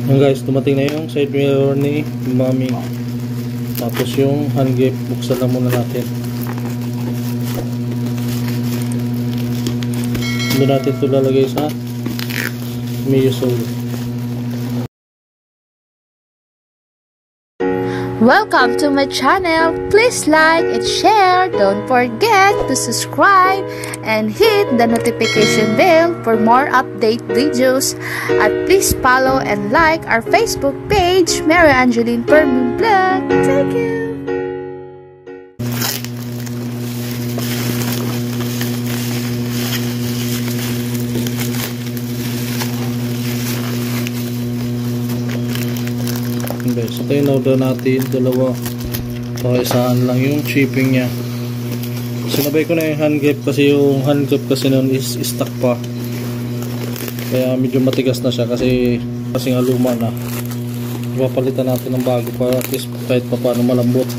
Yan guys, dumating na yung side mirror ni Mami. Tapos yung hand grip, buksan lang muna natin. Hindi natin ito lalagay sa Mio Soul. Welcome to my channel. Please like and share. Don't forget to subscribe and hit the notification bell for more update videos. And please follow and like our Facebook page, Mary Angeline Permun Vlog. Thank you. Guys, ito yung order natin, dalawa. So, isaan lang yung shipping nya. Sinabay ko na yung hand grip kasi yung hand grip kasi nun is stuck pa. Kaya medyo matigas na siya kasi nga luma na. Papalitan natin ng bago para at least kahit pa paano malambot.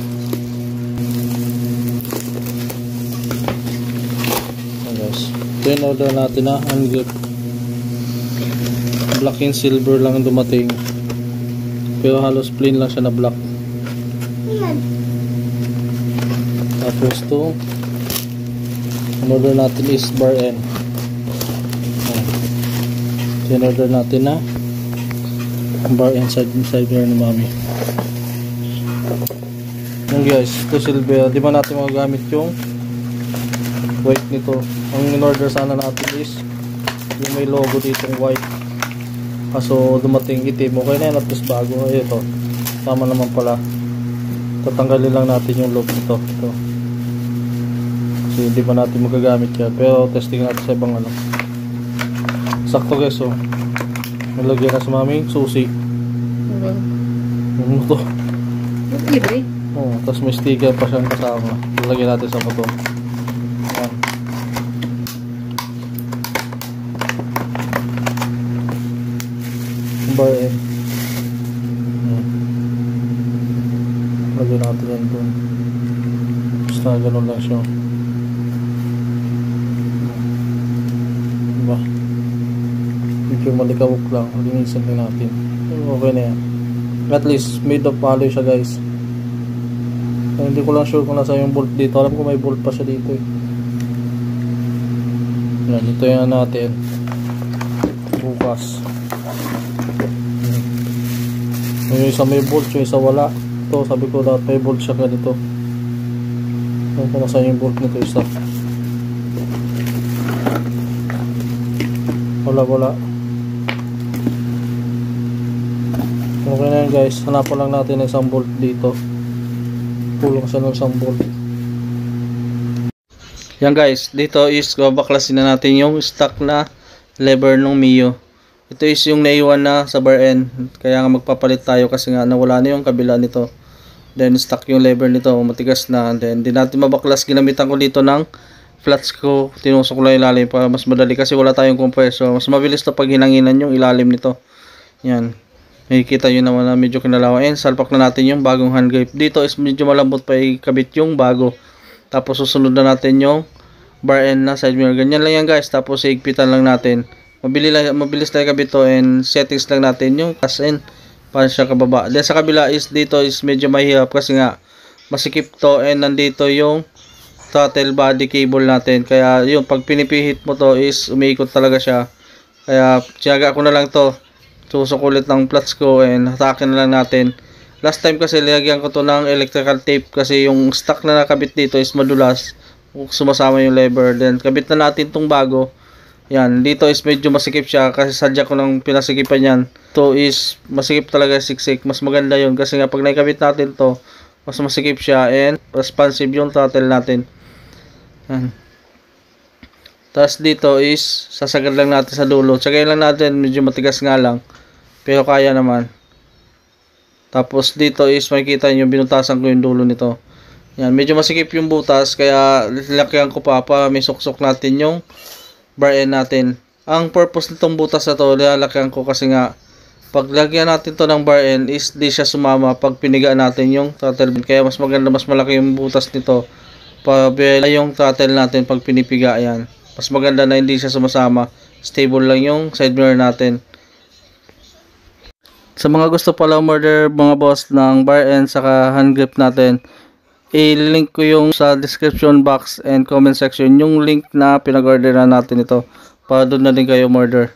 So, guys, ito yung order natin na hand grip. Black and silver lang dumating. Pero halos plain lang siya na black. Ayan. Tapos to, ang order natin is bar end. Ayan. Order natin na bar end side mirror ni Mami. Ayan guys, ito silver. Di ba natin magagamit yung white nito? Ang in-order sana natin is yung may logo dito yung white. Kaso dumating itim, okay na yan at least bago. Ito, tama naman pala. Tatanggalin lang natin yung loob nito. Ito. Kasi hindi ba natin magagamit yan. Pero testing natin sa ibang ano. Sakto guys, oh. Nalagyan na sa Maming susi. Ano to? Oh, tapos may sticker pa siyang kasama. Nalagyan natin sa motor. Ayan. Bar end. Lagyan natin yan doon. Basta ganun lang siya. Diba? Medyo malikawok lang. Linisan din natin. Okay na yan. At least made of alloy siya guys. Hindi ko lang sure kung nasa yung bolt dito. Alam ko may bolt pa siya dito eh. Yan, ito yan natin. Bukas. Yung isa may bolt, yung isa wala. Ito, sabi ko dapat may bolt siya ganito. Alam ko nasa yung bolt nito isa. Wala. Okay na yan guys. Hanapan lang natin ng isang bolt dito. Pulong siya ng isang bolt. Yan guys, dito is babaklasin na natin yung stock na lever ng Mio. Ito is yung naiwan na sa bar end. Kaya nga magpapalit tayo kasi nga nawala na yung kabila nito. Then stuck yung lever nito, matigas na. Then di natin mabaklas. Ginamitan ko dito ng flat screw. Tinusok ko lang ilalim para mas madali kasi wala tayong compressor. Mas mabilis to pag hinanginan yung ilalim nito. Yan. Makikita nyo naman na medyo kinalawa. And salpak na natin yung bagong hand grip. Dito is medyo malambot pa ikabit yung bago. Tapos susunod na natin yung bar end na side mirror. Ganyan lang yan guys. Tapos higpitan lang natin. Mabilis lang kabit to and settings lang natin yung taas and para siya kababa. Then sa kabila is dito is medyo mahirap kasi nga masikip to and nandito yung throttle body cable natin. Kaya yung pag pinipihit mo to is umiikot talaga siya. Kaya tiyaga ko na lang to. Susok ulit ng flat screw and hatakin na lang natin. Last time kasi lagyan ko to ng electrical tape kasi yung stock na nakabit dito is madulas. Sumasama yung lever. Then kabit na natin tong bago. Yan, dito is medyo masikip siya kasi sadya ko ng pinasikipan yan. Ito is masikip talaga siksik. Mas maganda yun kasi nga pag naikabit natin to, mas masikip siya and responsive yung throttle natin. Yan. Tapos dito is sasagad lang natin sa dulo. Tsagayin lang natin, medyo matigas nga lang. Pero kaya naman. Tapos dito is makikita nyo, binutasan ko yung dulo nito. Yan, medyo masikip yung butas kaya lalakyan ko pa may suksok natin yung bar end natin. Ang purpose nitong butas na to, lalakyan ko kasi nga pag lagyan natin to ng bar end is di siya sumama pag piniga natin yung throttle. Kaya mas maganda, mas malaki yung butas nito pabela yung throttle natin pag pinipiga yan. Mas maganda na hindi siya sumasama. Stable lang yung side mirror natin. Sa mga gusto pala order mga boss ng bar end saka hand grip natin, i-link ko yung sa description box and comment section yung link na pinag-orderan natin ito para doon na din kayo order.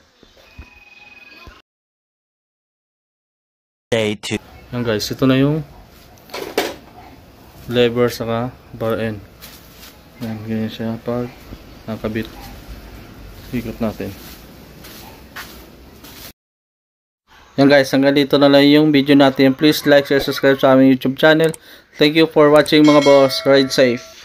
Day 2. Yan guys, ito na yung lever saka bar end. Yan, ganyan siya pag nakabit. Ikot natin. Yan guys, hanggang dito na lang yung video natin. Please like, share, subscribe sa aming YouTube channel. Thank you for watching mga boss. Ride safe.